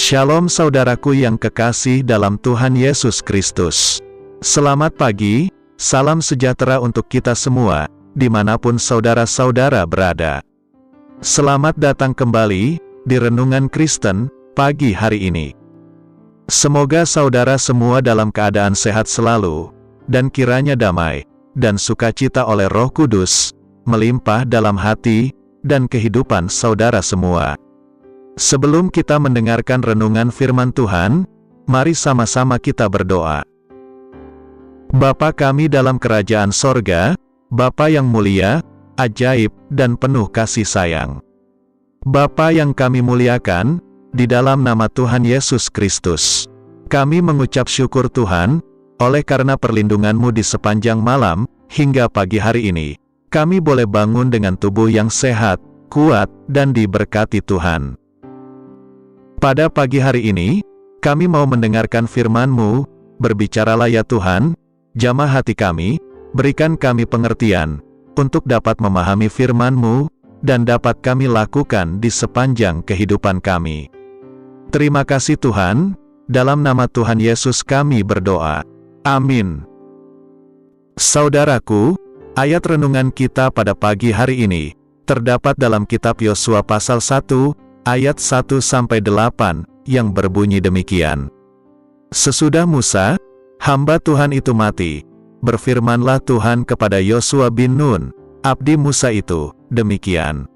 Shalom saudaraku yang kekasih dalam Tuhan Yesus Kristus. Selamat pagi, salam sejahtera untuk kita semua, dimanapun saudara-saudara berada. Selamat datang kembali di Renungan Kristen pagi hari ini. Semoga saudara semua dalam keadaan sehat selalu, dan kiranya damai dan sukacita oleh Roh Kudus melimpah dalam hati dan kehidupan saudara semua. Sebelum kita mendengarkan renungan firman Tuhan, mari sama-sama kita berdoa. Bapa kami dalam kerajaan sorga, Bapa yang mulia, ajaib, dan penuh kasih sayang. Bapa yang kami muliakan, di dalam nama Tuhan Yesus Kristus, kami mengucap syukur Tuhan, oleh karena perlindungan-Mu di sepanjang malam, hingga pagi hari ini, kami boleh bangun dengan tubuh yang sehat, kuat, dan diberkati Tuhan. Pada pagi hari ini, kami mau mendengarkan firman-Mu, berbicaralah ya Tuhan, jamah hati kami, berikan kami pengertian, untuk dapat memahami firman-Mu, dan dapat kami lakukan di sepanjang kehidupan kami. Terima kasih Tuhan, dalam nama Tuhan Yesus kami berdoa. Amin. Saudaraku, ayat renungan kita pada pagi hari ini, terdapat dalam kitab Yosua pasal 1, ayat 1-8, yang berbunyi demikian. Sesudah Musa, hamba Tuhan itu mati, berfirmanlah Tuhan kepada Yosua bin Nun, abdi Musa itu, demikian.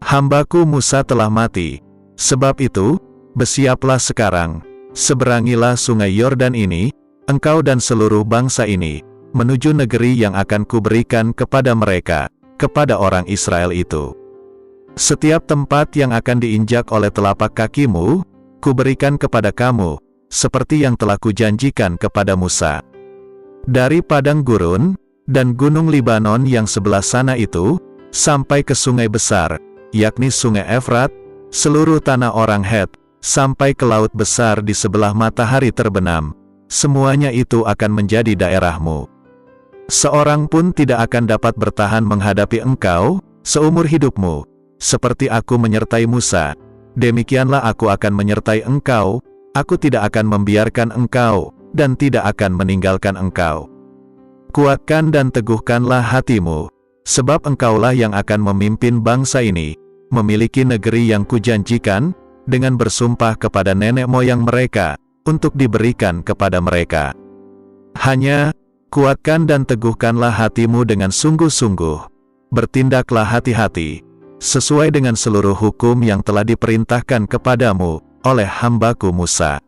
Hambaku Musa telah mati, sebab itu, bersiaplah sekarang, seberangilah sungai Yordan ini, engkau dan seluruh bangsa ini, menuju negeri yang akan kuberikan kepada mereka, kepada orang Israel itu. Setiap tempat yang akan diinjak oleh telapak kakimu, kuberikan kepada kamu, seperti yang telah kujanjikan kepada Musa. Dari padang gurun, dan gunung Libanon yang sebelah sana itu, sampai ke sungai besar, yakni sungai Efrat, seluruh tanah orang Het, sampai ke laut besar di sebelah matahari terbenam, semuanya itu akan menjadi daerahmu. Seorang pun tidak akan dapat bertahan menghadapi engkau, seumur hidupmu. Seperti aku menyertai Musa, demikianlah aku akan menyertai engkau, aku tidak akan membiarkan engkau, dan tidak akan meninggalkan engkau. Kuatkan dan teguhkanlah hatimu, sebab engkaulah yang akan memimpin bangsa ini, memiliki negeri yang kujanjikan, dengan bersumpah kepada nenek moyang mereka, untuk diberikan kepada mereka. Hanya, kuatkan dan teguhkanlah hatimu dengan sungguh-sungguh, bertindaklah hati-hati, sesuai dengan seluruh hukum yang telah diperintahkan kepadamu, oleh hambaku Musa.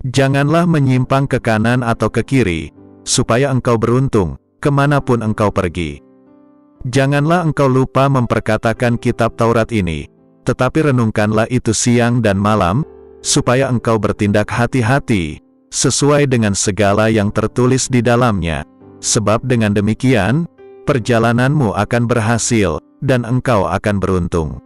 Janganlah menyimpang ke kanan atau ke kiri, supaya engkau beruntung, kemanapun engkau pergi. Janganlah engkau lupa memperkatakan kitab Taurat ini, tetapi renungkanlah itu siang dan malam, supaya engkau bertindak hati-hati, sesuai dengan segala yang tertulis di dalamnya, sebab dengan demikian, perjalananmu akan berhasil, dan engkau akan beruntung.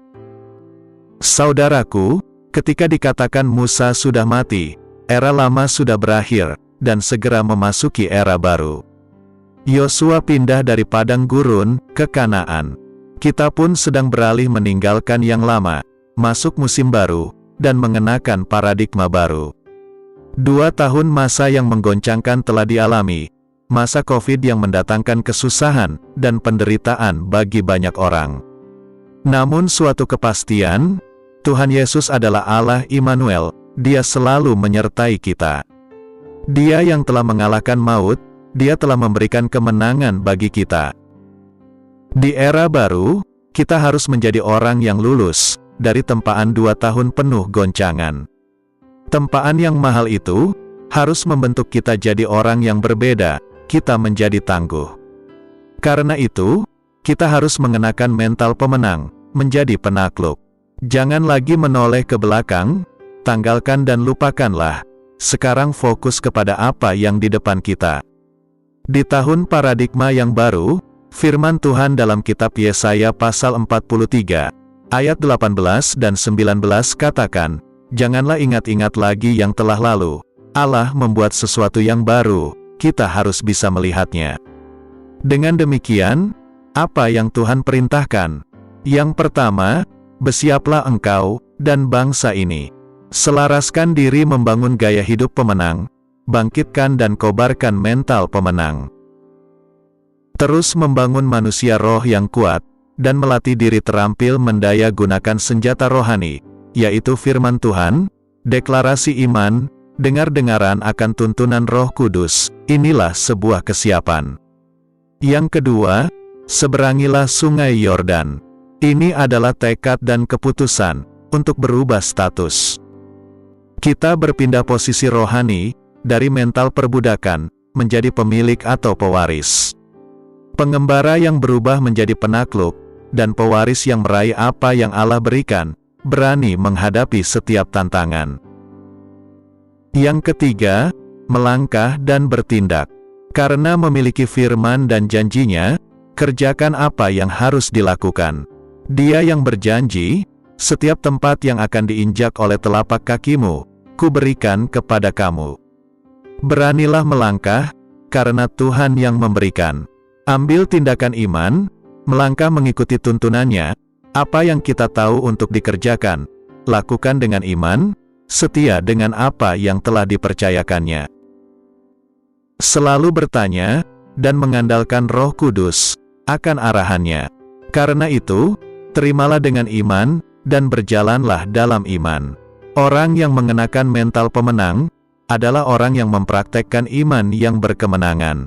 Saudaraku, ketika dikatakan Musa sudah mati, era lama sudah berakhir, dan segera memasuki era baru. Yosua pindah dari padang gurun ke Kanaan. Kita pun sedang beralih meninggalkan yang lama, masuk musim baru, dan mengenakan paradigma baru. 2 tahun masa yang menggoncangkan telah dialami, masa COVID yang mendatangkan kesusahan dan penderitaan bagi banyak orang. Namun suatu kepastian, Tuhan Yesus adalah Allah Immanuel, Dia selalu menyertai kita. Dia yang telah mengalahkan maut, Dia telah memberikan kemenangan bagi kita. Di era baru, kita harus menjadi orang yang lulus, dari tempaan 2 tahun penuh goncangan. Tempaan yang mahal itu, harus membentuk kita jadi orang yang berbeda, kita menjadi tangguh. Karena itu, kita harus mengenakan mental pemenang, menjadi penakluk. Jangan lagi menoleh ke belakang, tanggalkan dan lupakanlah. Sekarang fokus kepada apa yang di depan kita. Di tahun paradigma yang baru, firman Tuhan dalam kitab Yesaya pasal 43, ayat 18 dan 19 katakan, janganlah ingat-ingat lagi yang telah lalu, Allah membuat sesuatu yang baru, kita harus bisa melihatnya. Dengan demikian, apa yang Tuhan perintahkan? Yang pertama, bersiaplah engkau, dan bangsa ini. Selaraskan diri membangun gaya hidup pemenang, bangkitkan dan kobarkan mental pemenang. Terus membangun manusia roh yang kuat, dan melatih diri terampil mendaya gunakan senjata rohani, yaitu firman Tuhan, deklarasi iman, dengar-dengaran akan tuntunan Roh Kudus. Inilah sebuah kesiapan. Yang kedua, seberangilah sungai Yordan. Ini adalah tekad dan keputusan untuk berubah status. Kita berpindah posisi rohani, dari mental perbudakan, menjadi pemilik atau pewaris. Pengembara yang berubah menjadi penakluk, dan pewaris yang meraih apa yang Allah berikan, berani menghadapi setiap tantangan. Yang ketiga, melangkah dan bertindak. Karena memiliki firman dan janjinya, kerjakan apa yang harus dilakukan. Dia yang berjanji, setiap tempat yang akan diinjak oleh telapak kakimu, kuberikan kepada kamu. Beranilah melangkah, karena Tuhan yang memberikan. Ambil tindakan iman, melangkah mengikuti tuntunannya. Apa yang kita tahu untuk dikerjakan, lakukan dengan iman, setia dengan apa yang telah dipercayakannya. Selalu bertanya, dan mengandalkan Roh Kudus, akan arahannya. Karena itu, terimalah dengan iman, dan berjalanlah dalam iman. Orang yang mengenakan mental pemenang, adalah orang yang mempraktekkan iman yang berkemenangan.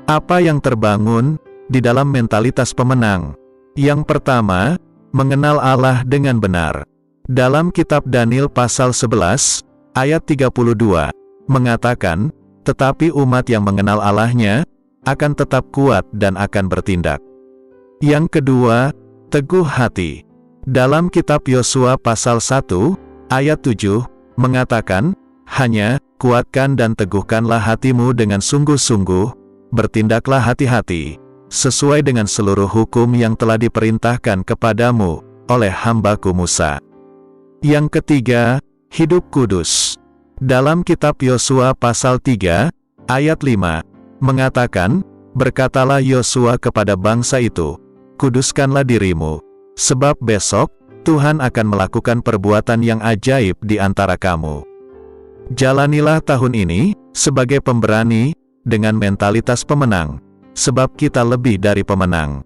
Apa yang terbangun, di dalam mentalitas pemenang? Yang pertama, mengenal Allah dengan benar. Dalam kitab Daniel pasal 11, ayat 32, mengatakan, tetapi umat yang mengenal Allahnya, akan tetap kuat dan akan bertindak. Yang kedua, teguh hati. Dalam kitab Yosua pasal 1, ayat 7, mengatakan, hanya, kuatkan dan teguhkanlah hatimu dengan sungguh-sungguh, bertindaklah hati-hati, sesuai dengan seluruh hukum yang telah diperintahkan kepadamu, oleh hambaku Musa. Yang ketiga, hidup kudus. Dalam kitab Yosua pasal 3, ayat 5, mengatakan, berkatalah Yosua kepada bangsa itu, kuduskanlah dirimu, sebab besok, Tuhan akan melakukan perbuatan yang ajaib di antara kamu. Jalanilah tahun ini, sebagai pemberani, dengan mentalitas pemenang, sebab kita lebih dari pemenang.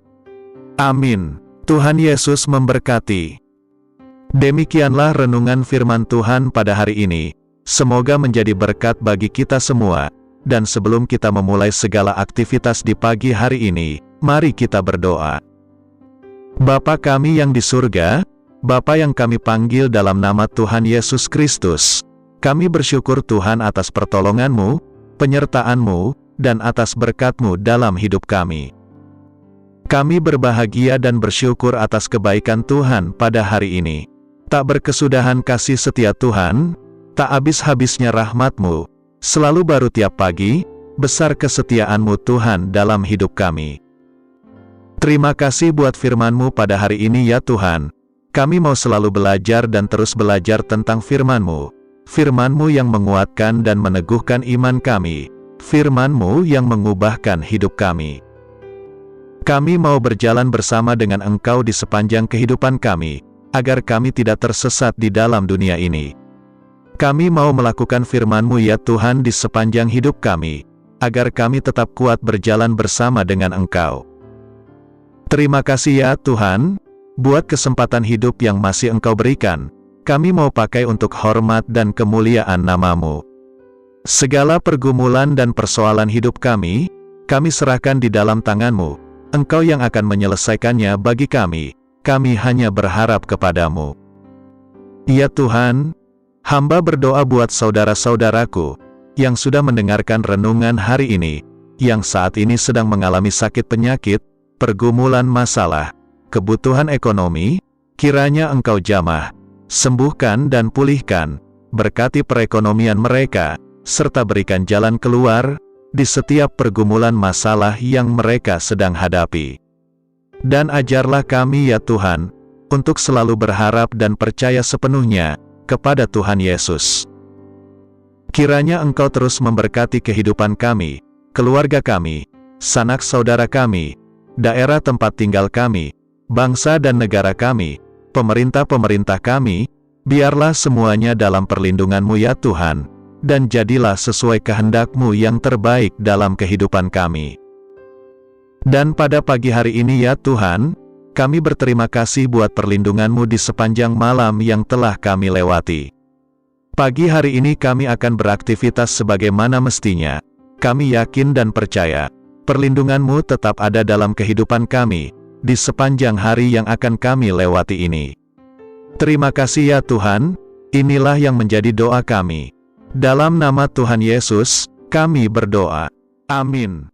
Amin. Tuhan Yesus memberkati. Demikianlah renungan firman Tuhan pada hari ini. Semoga menjadi berkat bagi kita semua. Dan sebelum kita memulai segala aktivitas di pagi hari ini, mari kita berdoa. Bapa kami yang di surga, Bapa yang kami panggil dalam nama Tuhan Yesus Kristus, kami bersyukur Tuhan atas pertolongan-Mu, penyertaan-Mu, dan atas berkat-Mu dalam hidup kami. Kami berbahagia dan bersyukur atas kebaikan Tuhan pada hari ini. Tak berkesudahan kasih setia Tuhan, tak habis-habisnya rahmat-Mu, selalu baru tiap pagi, besar kesetiaan-Mu Tuhan dalam hidup kami. Terima kasih buat firman-Mu pada hari ini ya Tuhan. Kami mau selalu belajar dan terus belajar tentang firman-Mu. Firman-Mu yang menguatkan dan meneguhkan iman kami. Firman-Mu yang mengubahkan hidup kami. Kami mau berjalan bersama dengan Engkau di sepanjang kehidupan kami, agar kami tidak tersesat di dalam dunia ini. Kami mau melakukan firman-Mu ya Tuhan di sepanjang hidup kami, agar kami tetap kuat berjalan bersama dengan Engkau. Terima kasih ya Tuhan, buat kesempatan hidup yang masih Engkau berikan. Kami mau pakai untuk hormat dan kemuliaan nama-Mu. Segala pergumulan dan persoalan hidup kami serahkan di dalam tangan-Mu. Engkau yang akan menyelesaikannya bagi kami hanya berharap kepada-Mu. Ya Tuhan, hamba berdoa buat saudara-saudaraku, yang sudah mendengarkan renungan hari ini, yang saat ini sedang mengalami sakit penyakit, pergumulan masalah, kebutuhan ekonomi, kiranya Engkau jamah, sembuhkan dan pulihkan, berkati perekonomian mereka, serta berikan jalan keluar, di setiap pergumulan masalah yang mereka sedang hadapi. Dan ajarlah kami ya Tuhan, untuk selalu berharap dan percaya sepenuhnya, kepada Tuhan Yesus. Kiranya Engkau terus memberkati kehidupan kami, keluarga kami, sanak saudara kami, daerah tempat tinggal kami, bangsa dan negara kami, pemerintah-pemerintah kami, Biarlah semuanya dalam perlindungan-Mu ya Tuhan, dan jadilah sesuai kehendak-Mu yang terbaik dalam kehidupan kami. Dan pada pagi hari ini ya Tuhan, kami berterima kasih buat perlindungan-Mu di sepanjang malam yang telah kami lewati. Pagi hari ini kami akan beraktivitas sebagaimana mestinya. Kami yakin dan percaya, perlindungan-Mu tetap ada dalam kehidupan kami, di sepanjang hari yang akan kami lewati ini. Terima kasih ya Tuhan, inilah yang menjadi doa kami. Dalam nama Tuhan Yesus, kami berdoa. Amin.